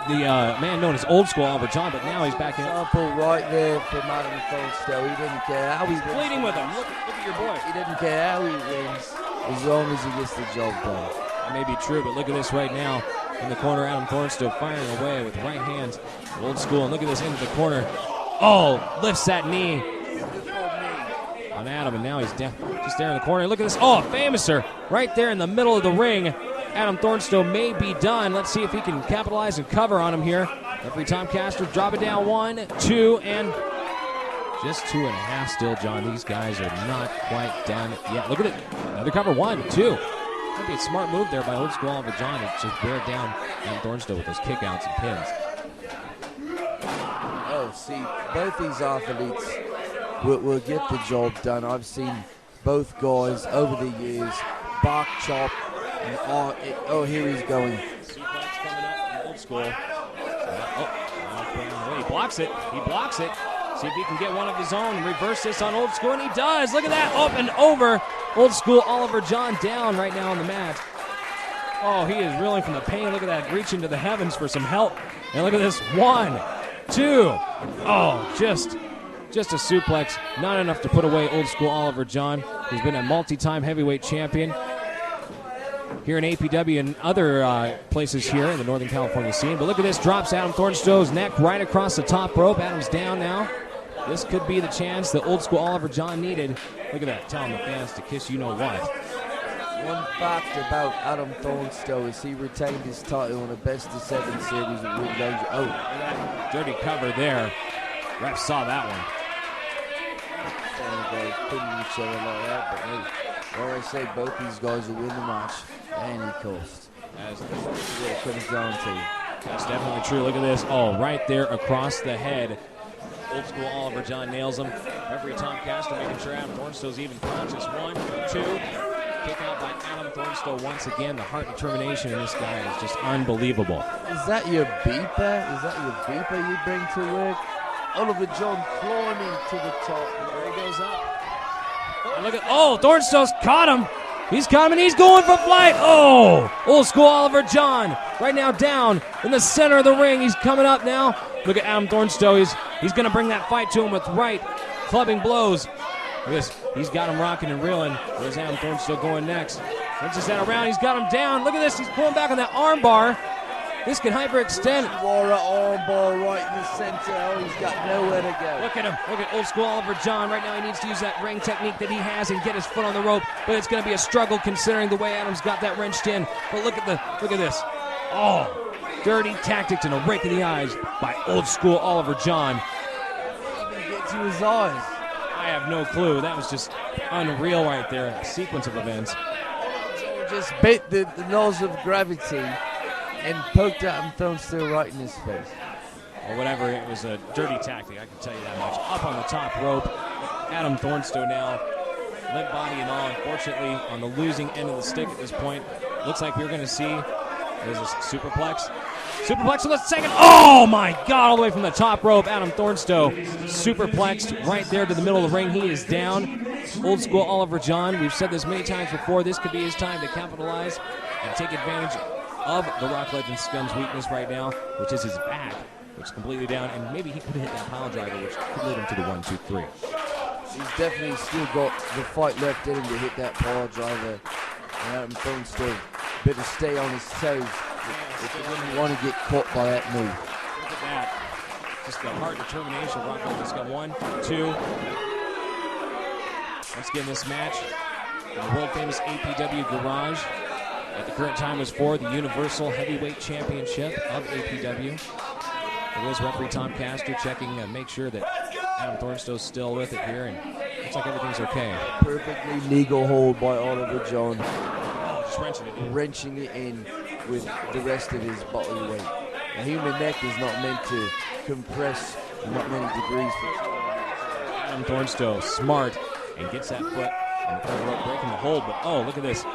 S1: the man known as old school Oliver John, but now he's back in.
S2: Example right there for Adam Thornstowe. He didn't care how he wins.
S1: Bleeding with him. Look at your boy.
S2: He didn't care how he wins as long as he gets the job done.
S1: That may be true, but look at this right now. In the corner, Adam Thornstowe firing away with right hands. Old school, and look at this into the corner. Oh, lifts that knee on Adam, and now he's just there in the corner. Look at this. Oh, famouser right there in the middle of the ring. Adam Thornstowe may be done. Let's see if he can capitalize and cover on him here. Every time Castro, drop it down. 1, 2, and just 2.5 still, John. These guys are not quite done yet. Look at it. Another cover. 1, 2. Might be a smart move there by old school Oliver John to just wear down Adam Thornstowe with those kickouts and pins.
S2: Oh, see, both these athletes will get the job done. I've seen both guys over the years back chop. And here he's going.
S1: Suplex coming up from old school. He blocks it. He blocks it. See if he can get one of his own and reverse this on old school, and he does. Look at that. Up and over. Old school Oliver John down right now on the mat. Oh, he is reeling from the pain. Look at that. Reaching to the heavens for some help. And look at this. 1, 2. Oh, just a suplex. Not enough to put away old school Oliver John, who's been a multi-time heavyweight champion here in APW and other places here in the Northern California scene. But look at this. Drops Adam Thornstowe's neck right across the top rope. Adam's down now. This could be the chance that old school Oliver John needed. Look at that, telling the fans to kiss you know what.
S2: One fact about Adam Thornstowe is he retained his title in a best-of-7 series of Ring Danger. Oh,
S1: dirty cover there. Ref saw that one.
S2: Pinning each other like that, but hey, like I say, both these guys will win the match at any cost. That's what it comes down to.
S1: That's definitely true. Look at this. Oh, right there across the head. Old school Oliver John nails him. Every time Castro making sure Adam Thornstowe's even conscious. 1, 2. Kick out by Adam Thornstowe once again. The heart and determination in this guy is just unbelievable.
S2: Is that your beeper? Is that your beeper you bring to work? Oliver John climbing to the top. And there he goes up.
S1: And look at, Thornstowe's caught him. He's coming. He's going for flight. Oh, old school Oliver John right now down in the center of the ring. He's coming up now. Look at Adam Thornstowe. He's going to bring that fight to him with right clubbing blows. Look at this. He's got him rocking and reeling. Where's Adam Thornstowe going next? Wrenches that around. He's got him down. Look at this. He's pulling back on that arm bar. This can hyperextend.
S2: Wara armbar right in the center. Oh, he's got nowhere to go.
S1: Look at him. Look at old school Oliver John. Right now he needs to use that ring technique that he has and get his foot on the rope. But it's going to be a struggle considering the way Adams got that wrenched in. But look at this. Oh, dirty tactics and a rake in the eyes by old school Oliver John.
S2: Even get to his eyes.
S1: I have no clue. That was just unreal right there. A sequence of events.
S2: Just bit the nose of gravity and poked Adam Thornstowe right in his face.
S1: Or whatever, it was a dirty tactic, I can tell you that much. Up on the top rope, Adam Thornstowe now, limp body and all. Unfortunately, on the losing end of the stick at this point. Looks like we're going to see, there's a superplex. Superplex in the second. Oh my God, all the way from the top rope, Adam Thornstowe superplexed right there to the middle of the ring. He is down. Old school Oliver John, we've said this many times before, this could be his time to capitalize and take advantage of the Rock Legend Scum's weakness right now, which is his back, which is completely down, and maybe he could hit that pile driver, which could lead him to the 1, 2, 3.
S2: He's definitely still got the fight left in him to hit that pile driver. And Adam Thornstowe better stay on his toes if he didn't want to get caught by that move.
S1: Look at that. Just the heart determination of Rock Legend Scum. 1, 2. Once again, this match in the world-famous APW Garage at the current time was for the Universal Heavyweight Championship of APW. It was referee Tom Castor checking to make sure that Adam Thornstowe's still with it here, and looks like everything's okay.
S2: Perfectly legal hold by Oliver John.
S1: Oh, just
S2: wrenching it in with the rest of his body weight. A human neck is not meant to compress not many degrees.
S1: Adam Thornstowe, smart, and gets that foot on the third rope, breaking the hold, but oh, look at this.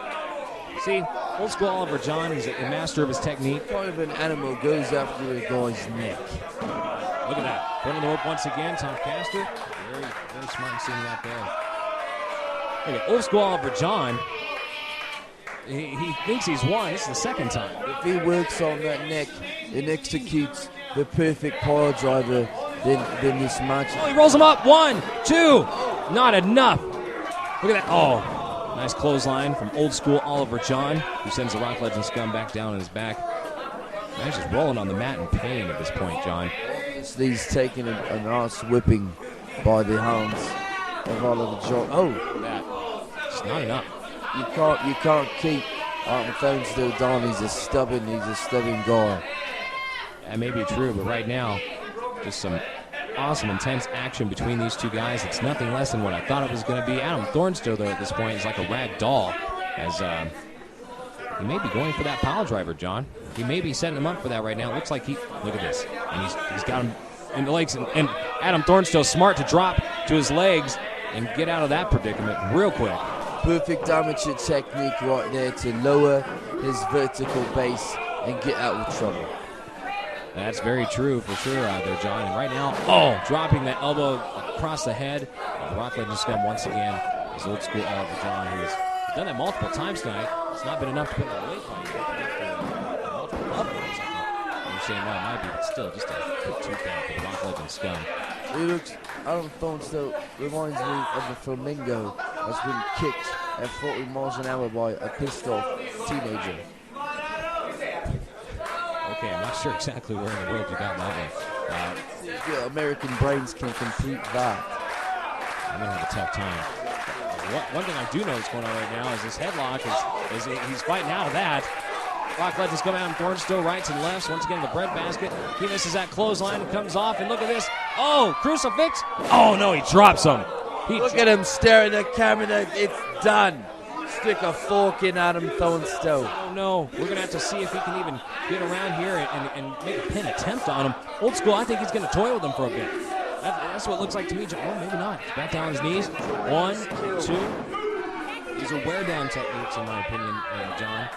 S1: See, old school Oliver John is a master of his technique.
S2: Kind of an animal goes after a guy's neck.
S1: Look at that. Put on the rope once again, Tom Castor. Very, very smart in seeing that there. Look at old school Oliver John. He thinks he's won. This is the second time.
S2: If he works on that neck and executes the perfect pile driver, then this match.
S1: Oh, he rolls him up. 1, 2. Not enough. Look at that. Oh, nice clothesline from old school Oliver John, who sends the Rock Legend Scum back down on his back. He's just rolling on the mat in pain at this point, John.
S2: He's taking an ass whipping by the hands of Oliver John. Oh,
S1: that. Just not enough.
S2: You can't keep Adam Thornstowe down. He's a stubborn guy.
S1: That may be true, but right now, just some awesome, intense action between these two guys. It's nothing less than what I thought it was going to be. Adam Thornstowe, though, at this point is like a rag doll, as he may be going for that pile driver, John. He may be setting him up for that right now. It looks like look at this, and he's got him in the legs, and Adam Thornstowe's smart to drop to his legs and get out of that predicament real quick.
S2: Perfect amateur technique right there to lower his vertical base and get out of trouble.
S1: That's very true for sure there, John. And right now, dropping that elbow across the head of Rock Legend Scum once again is old school Oliver John, who has done that multiple times tonight. It's not been enough to put him away from multiple levels. You're saying that might be, but still, just a good 2 count for the Rock Legend Scum.
S2: Adam Thornstowe reminds me of a flamingo that's been kicked at 40 miles an hour by a pissed off teenager.
S1: Okay, I'm not sure exactly where in the world you got that one.
S2: American brains can complete that.
S1: I'm going to have a tough time. One thing I do know that's going on right now is this headlock is he's fighting out of that. Rock Legends come out and Thornstowe rights and lefts. Once again, the breadbasket. He misses that clothesline and comes off. And look at this. Oh, crucifix. Oh, no, he drops him.
S2: Look at him staring at the camera. It's done. Stick a fork in Adam Thornstowe.
S1: Oh, no. We're going to have to see if he can even get around here and make a pin attempt on him. Old school, I think he's going to toy with him for a bit. That's what it looks like to me. Oh, maybe not. He's back down on his knees. 1, 2. These are wear-down techniques, in my opinion, John,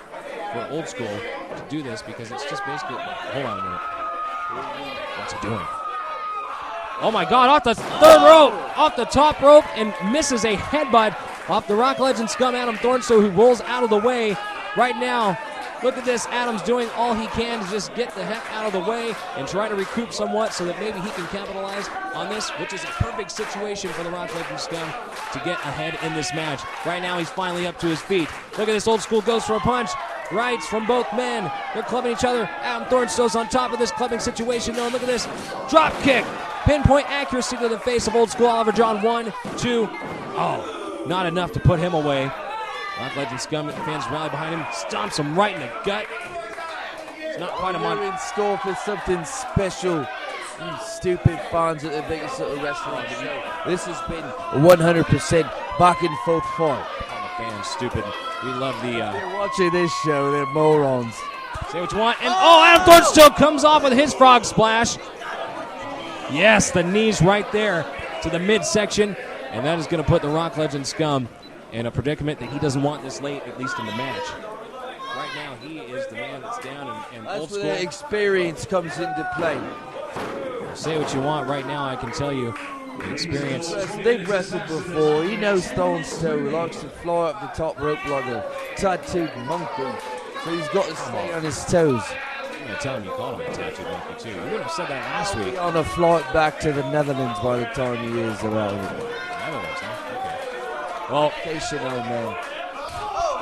S1: for old school to do this, because it's just basically, hold on a minute. What's he doing? Oh my God, off the third rope, off the top rope, and misses a headbutt off the Rock Legend Scum, Adam Thornstowe, who rolls out of the way. Right now, look at this, Adam's doing all he can to just get the heck out of the way and try to recoup somewhat so that maybe he can capitalize on this, which is a perfect situation for the Rock Legend Scum to get ahead in this match. Right now, he's finally up to his feet. Look at this, old school goes for a punch.
S6: rights from both men. They're clubbing each other. Adam Thornstowe's on top of this clubbing situation. No, look at this. Drop kick. Pinpoint accuracy to the face of Old School Oliver John. 1, 2. Oh, not enough to put him away. Rock Legend Scum, fans rally behind him. Stomps him right in the gut. It's not quite a month.
S2: You're in store for something special. You stupid fans at the biggest little wrestling show. This has been 100% back and forth fight.
S6: Oh, the fans, stupid. We love the...
S2: They're watching this show, they're morons.
S6: Say what you want. And Adam Thornstowe comes off with his frog splash. Yes, the knees right there to the midsection. And that is going to put the Rock Legend Scum in a predicament that he doesn't want this late, at least in the match. Right now, he is the man that's down, and
S2: That's
S6: Old
S2: where
S6: School...
S2: the experience comes into play.
S6: Say what you want. Right now, I can tell you the experience.
S2: They've wrestled before. He knows Thornstowe likes to fly up the top rope like a tattooed monkey. So he's got to stay on his toes.
S6: I'm going to tell him you called him a tattooed monkey, too. You would have said that last week.
S2: On a flight back to the Netherlands by the time he is around.
S6: Netherlands, huh? Okay. Well,
S2: Vacation, old man.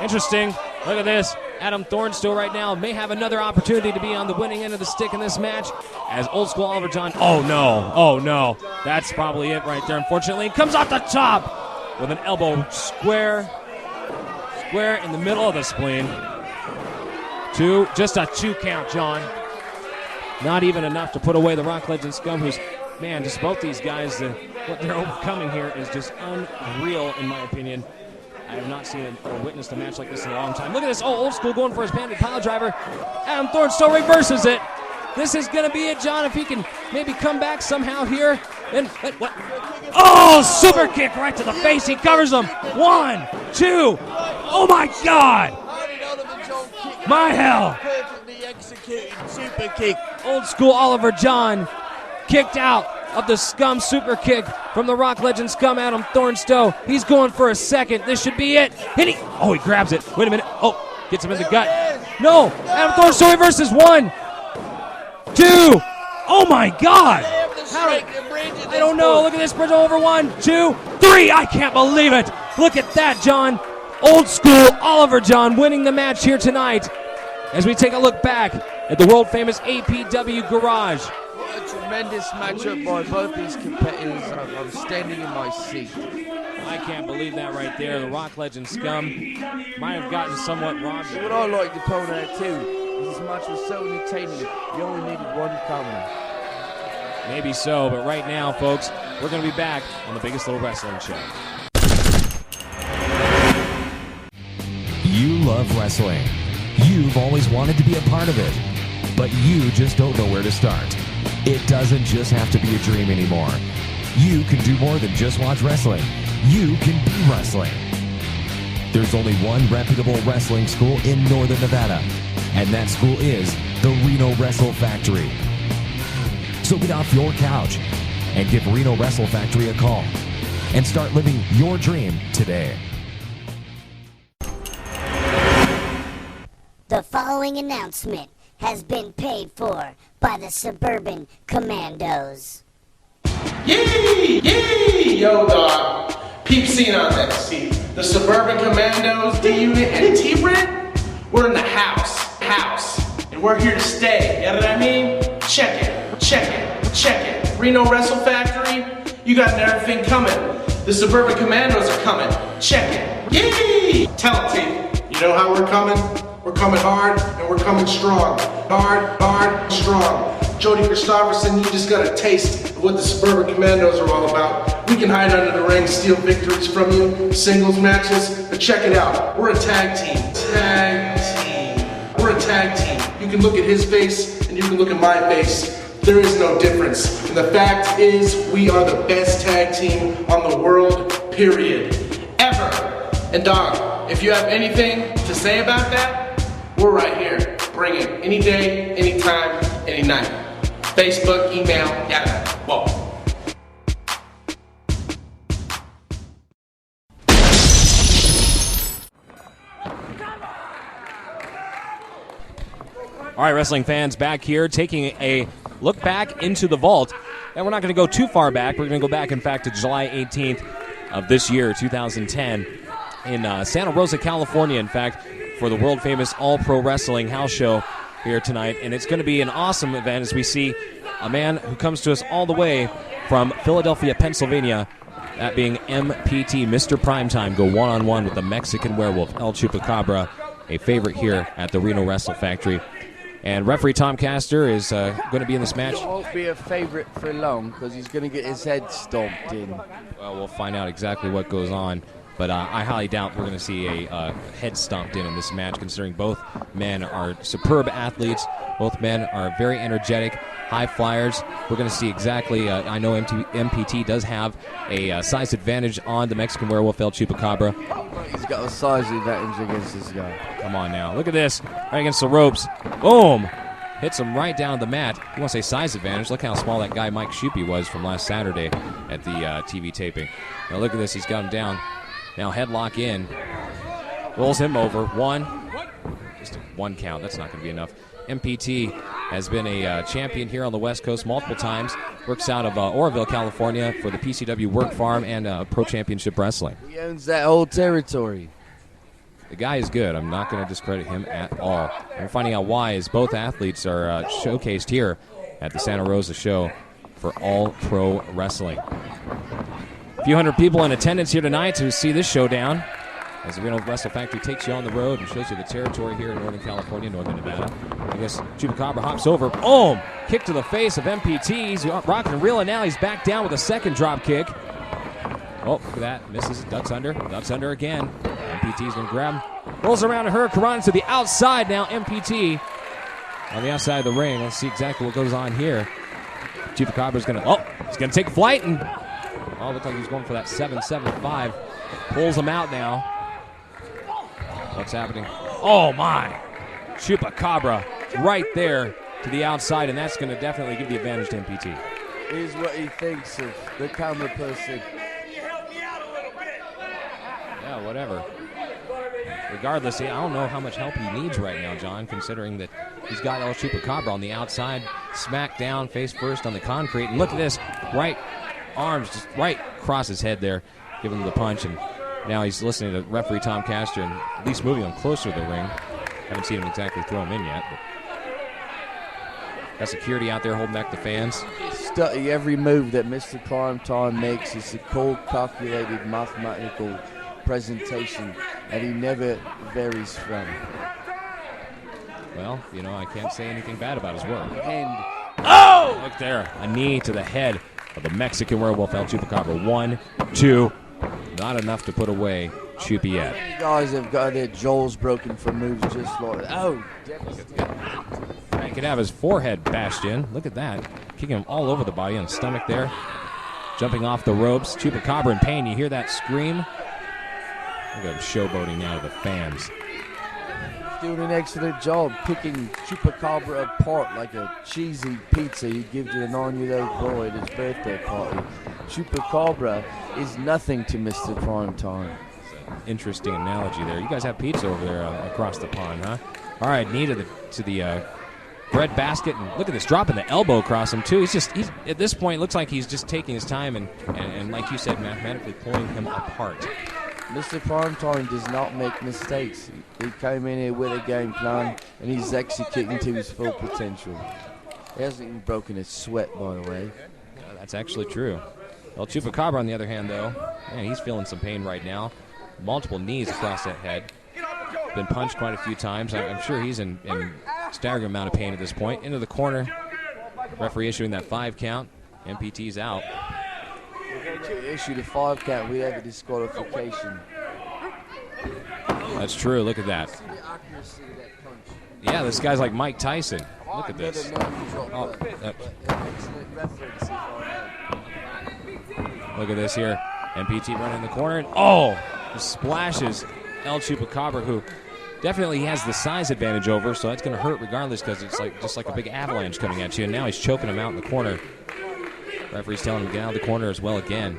S6: interesting. Look at this. Adam Thornstowe right now may have another opportunity to be on the winning end of the stick in this match as Old School Oliver John. Oh, no. Oh, no. That's probably it right there, unfortunately. He comes off the top with an elbow square in the middle of the spleen. Just a 2 count, John. Not even enough to put away the Rock Legend Scum, who's, man, just both these guys, what they're overcoming here is just unreal, in my opinion. I have not seen or witnessed a match like this in a long time. Look at this. Oh, Old School going for his banded pile driver. Adam Thornstowe reverses it. This is going to be it, John, if he can maybe come back somehow here. And what? Oh, super kick right to the face. He covers him. 1, 2. Oh, my God. My hell.
S2: Perfectly executed super kick.
S6: Old School Oliver John kicked out of the Scum super kick from the Rock Legend Scum, Adam Thornstowe. He's going for a second. This should be it. He grabs it. Wait a minute. Oh, gets him in the gut. No, Adam Thornstowe reverses. 1, 2. Oh my God. I don't know. Look at this. Bridge over. 1, 2, 3. I can't believe it. Look at that, John. Old School Oliver John winning the match here tonight as we take a look back at the world famous APW Garage.
S2: A tremendous matchup by both these competitors. I'm standing in my seat.
S6: I can't believe that right there. The Rock Legend Scum might have gotten somewhat robbed.
S2: What I like to point out too is this match was so entertaining. You only needed one camera.
S6: Maybe so, but right now, folks, we're going to be back on the biggest little wrestling show.
S4: You love wrestling. You've always wanted to be a part of it, but you just don't know where to start. It doesn't just have to be a dream anymore. You can do more than just watch wrestling. You can be wrestling. There's only one reputable wrestling school in Northern Nevada, and that school is the Reno Wrestle Factory. So get off your couch and give Reno Wrestle Factory a call and start living your dream today.
S7: The following announcement has been paid for by the Suburban Commandos.
S8: Yee! Yee! Yo, dog. Peep scene on this. The Suburban Commandos, D-Unit, and T-Brit, we're in the house. And we're here to stay. You know what I mean? Check it. Reno Wrestle Factory, you got everything coming. The Suburban Commandos are coming. Check it. Yee! Tell it, T. You know how we're coming? We're coming hard, and we're coming strong. Hard, strong. Jody Christopherson, you just got a taste of what the Suburban Commandos are all about. We can hide under the ring, steal victories from you, singles matches, but check it out. We're a tag team. We're a tag team. You can look at his face, and you can look at my face. There is no difference. And the fact is, we are the best tag team on the world, period. Ever. And dog, if you have anything to say about that, we're right here. Bring it. Any day, anytime, any night. Facebook, email, yada. Whoa.
S6: All right, wrestling fans, back here taking a look back into the vault. And we're not going to go too far back. We're going to go back, in fact, to July 18th of this year, 2010, in Santa Rosa, California. In fact, for the world-famous All-Pro Wrestling House Show here tonight. And it's going to be an awesome event as we see a man who comes to us all the way from Philadelphia, Pennsylvania, that being MPT, Mr. Primetime, go one-on-one with the Mexican Werewolf, El Chupacabra, a favorite here at the Reno Wrestle Factory. And referee Tom Castor is going to be in this match.
S2: He won't be a favorite for long because he's going to get his head stomped in.
S6: Well, we'll find out exactly what goes on. But I highly doubt we're going to see a head stomped in this match, considering both men are superb athletes. Both men are very energetic, high flyers. We're going to see exactly, I know MPT does have a size advantage on the Mexican Werewolf, El Chupacabra.
S2: He's got a size advantage against this guy.
S6: Come on now. Look at this. Right against the ropes. Boom. Hits him right down the mat. You want to say size advantage? Look how small that guy Mike Shupe was from last Saturday at the TV taping. Now look at this. He's got him down. Now headlock in. Rolls him over. Just a one count. That's not going to be enough. MPT has been a champion here on the West Coast multiple times. Works out of Oroville, California for the PCW Work Farm and Pro Championship Wrestling.
S2: He owns that whole territory.
S6: The guy is good. I'm not going to discredit him at all. We're finding out why as both athletes are showcased here at the Santa Rosa show for All Pro Wrestling. A few hundred people in attendance here tonight to see this showdown as the Reno Wrestle Factory takes you on the road and shows you the territory here in Northern California, Northern Nevada. I guess Chupacabra hops over. Boom! Kick to the face of MPT. He's rocking and reeling now. He's back down with a second drop kick. Oh, look at that. Misses. Ducks under. Ducks under again. MPT's going to grab him. Rolls around a hurricane to the outside now. MPT on the outside of the ring. Let's see exactly what goes on here. Chupacabra's going to, he's going to take flight and, looks like he's going for that 775. Pulls him out now. What's happening? Oh, my. Chupacabra right there to the outside, and that's going to definitely give the advantage to MPT.
S2: Here's what he thinks of the camera person.
S6: Yeah, whatever. Regardless, I don't know how much help he needs right now, John, considering that he's got El Chupacabra on the outside, smack down, face first on the concrete. And look at this, right arms just right across his head there, giving him the punch. And now he's listening to referee Tom Castor and at least moving him closer to the ring. Haven't seen him exactly throw him in yet. But got security out there holding back the fans.
S2: Study every move that Mr. Primetime makes. It's a cold, calculated, mathematical presentation that he never varies from.
S6: Well, I can't say anything bad about his work.
S2: And
S6: look there, a knee to the head of the Mexican Werewolf, El Chupacabra. 1, 2, not enough to put away Chupi yet.
S2: You guys have got their jaws broken for moves just like that. Oh, devastating.
S6: He could have his forehead bashed in. Look at that. Kicking him all over the body on the stomach there. Jumping off the ropes. Chupacabra in pain. You hear that scream? Look at him showboating now to the fans.
S2: Doing an excellent job picking Chupacabra apart like a cheesy pizza he'd give to a 9-year-old boy at his birthday party. Chupacabra is nothing to Mr. Primetime.
S6: Interesting analogy there. You guys have pizza over there across the pond, huh? All right, knee to the bread basket, and look at this, dropping the elbow across him too. He's at this point looks like he's just taking his time and like you said, mathematically pulling him apart.
S2: Mr. Primetime does not make mistakes. He came in here with a game plan, and he's executing to his full potential. He hasn't even broken a sweat, by the way.
S6: That's actually true. El Chupacabra, on the other hand, though, man, he's feeling some pain right now. Multiple knees across that head. Been punched quite a few times. I'm sure he's in staggering amount of pain at this point. Into the corner. Referee issuing that 5 count. MPT's out.
S2: Issued a 5 count, we have a disqualification.
S6: That's true. Look at that. Yeah, this guy's like Mike Tyson. Look at this. Look at this here. MPT running in the corner. Just splashes El Chupacabra, who definitely has the size advantage over, so that's going to hurt regardless because it's just like a big avalanche coming at you. And now he's choking him out in the corner. Referee's telling him to get out of the corner as well again.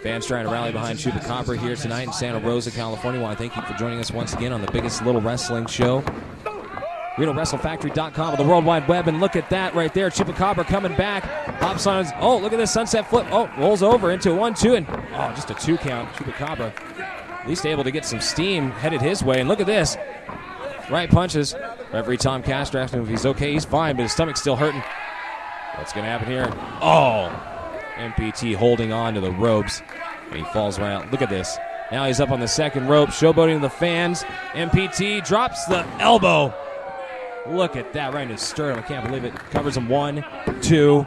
S6: Fans trying to rally behind Chupacabra here tonight in Santa Rosa, California. I want to thank you for joining us once again on the biggest little wrestling show. RenoWrestleFactory.com on the World Wide Web, and look at that right there. Chupacabra coming back. Hops on his, look at this sunset flip. Rolls over into a 1-2, and just a 2 count. Chupacabra at least able to get some steam headed his way. And look at this. Right punches. Referee Tom Castro asking him if he's okay. He's fine, but his stomach's still hurting. What's going to happen here? Oh! MPT holding on to the ropes. And he falls right out. Look at this. Now he's up on the second rope, showboating the fans. MPT drops the elbow. Look at that, right in his sternum. I can't believe it. Covers him 1, 2.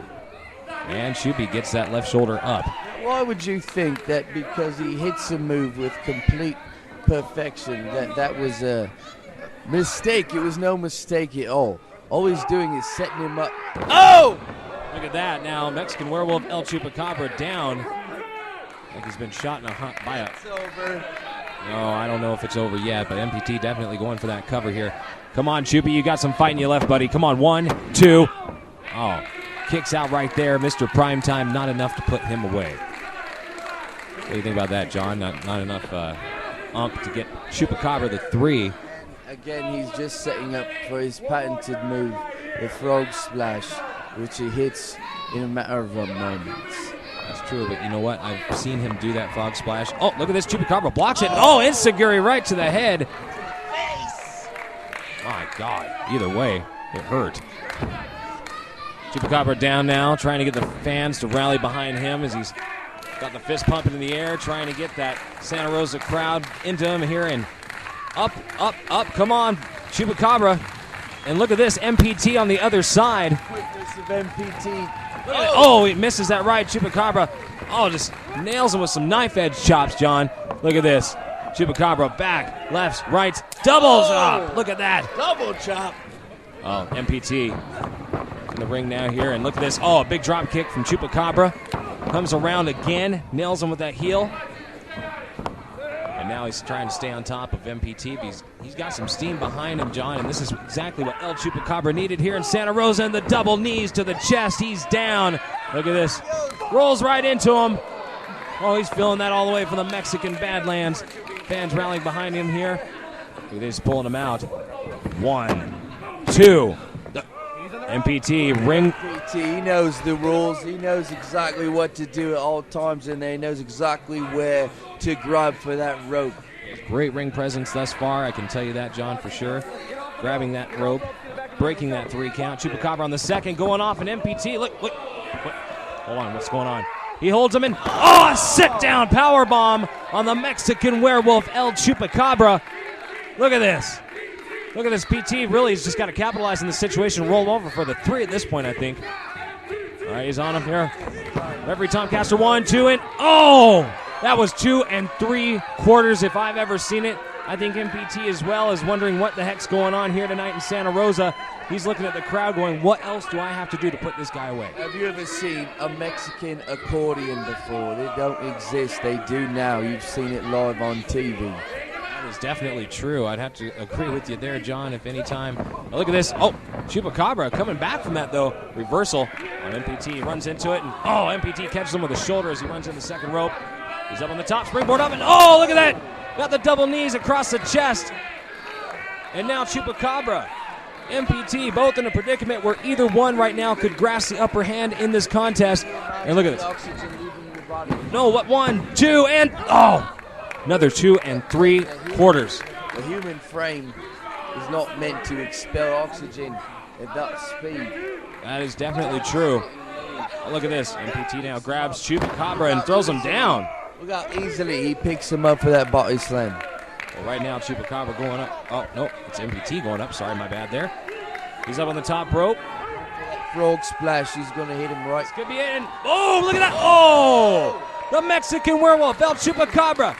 S6: And Shupi gets that left shoulder up.
S2: Why would you think that because he hits a move with complete perfection that was a mistake? It was no mistake at all. All he's doing is setting him up. Oh!
S6: Look at that. Now Mexican Werewolf El Chupacabra down. Like he's been shot in by a...
S2: It's over.
S6: No, I don't know if it's over yet, but MPT definitely going for that cover here. Come on, Shupi, you got some fight in you left, buddy. Come on, 1, 2. Oh, kicks out right there. Mr. Primetime, not enough to put him away. What do you think about that, John? Not enough to get Chupacabra the 3.
S2: Again, he's just setting up for his patented move, the frog splash, which he hits in a matter of moments.
S6: That's true, but you know what? I've seen him do that frog splash. Oh, look at this. Chupacabra blocks it. Oh, Enziguri right to the head. My God. Either way, it hurt. Chupacabra down now, trying to get the fans to rally behind him as he's got the fist pumping in the air, trying to get that Santa Rosa crowd into him here. And up, up, up. Come on, Chupacabra. And look at this, MPT on the other side.
S2: Quickness of MPT.
S6: Oh, he misses that right. Chupacabra, just nails him with some knife edge chops, John. Look at this. Chupacabra back, lefts, rights, doubles. Look at that.
S2: Double chop.
S6: Oh, MPT in the ring now here. And look at this. Oh, a big drop kick from Chupacabra. Comes around again, nails him with that heel. And now he's trying to stay on top of MPT. But he's got some steam behind him, John, and this is exactly what El Chupacabra needed here in Santa Rosa. And the double knees to the chest. He's down. Look at this. Rolls right into him. Oh, he's feeling that all the way from the Mexican Badlands. Fans rallying behind him here. Look at this, pulling him out. 1, 2. MPT ring.
S2: MPT, he knows the rules. He knows exactly what to do at all times in there. He knows exactly where to grab for that rope.
S6: Great ring presence thus far, I can tell you that, John, for sure. Grabbing that rope, breaking that 3 count. Chupacabra on the second, going off, and MPT, look. Hold on, what's going on? He holds him in. Oh, a sit-down powerbomb on the Mexican Werewolf, El Chupacabra. Look at this. Look at this. PT really has just got to capitalize on the situation, roll over for the 3 at this point, I think. All right, he's on him here. Referee Tom Castro, 1, 2, and oh! That was 2 3/4 if I've ever seen it. I think MPT as well is wondering what the heck's going on here tonight in Santa Rosa. He's looking at the crowd going, what else do I have to do to put this guy away?
S2: Have you ever seen a Mexican accordion before? They don't exist. They do now. You've seen it live on TV.
S6: That is definitely true. I'd have to agree with you there, John, if any time. Oh, look at this. Oh, Chupacabra coming back from that, though. Reversal on MPT. He runs into it, and MPT catches him with the shoulder as he runs in the second rope. He's up on the top, springboard up, and look at that. Got the double knees across the chest. And now Chupacabra, MPT, both in a predicament where either one right now could grasp the upper hand in this contest. And look at this. No, what? 1, 2, and another 2 3/4.
S2: The human frame is not meant to expel oxygen at that speed.
S6: That is definitely true. Look at this. MPT now grabs Chupacabra and throws him down.
S2: Look how easily he picks him up for that body slam.
S6: Well, right now, Chupacabra going up. Oh, no, it's MPT going up. Sorry, my bad there. He's up on the top rope.
S2: Frog splash, he's going to hit him right.
S6: This could be it. And, look at that. Oh, the Mexican Werewolf, El Chupacabra,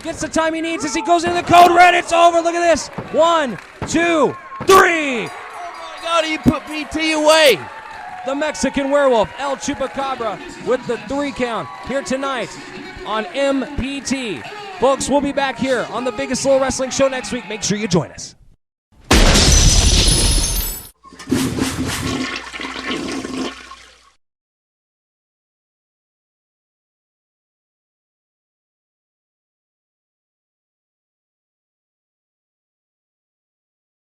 S6: gets the time he needs as he goes into the code red. It's over. Look at this. 1, 2, 3.
S2: Oh, my God, he put PT away.
S6: The Mexican Werewolf, El Chupacabra, with the 3 count here tonight on MPT. Folks, we'll be back here on the Biggest Little Wrestling Show next week. Make sure you join us.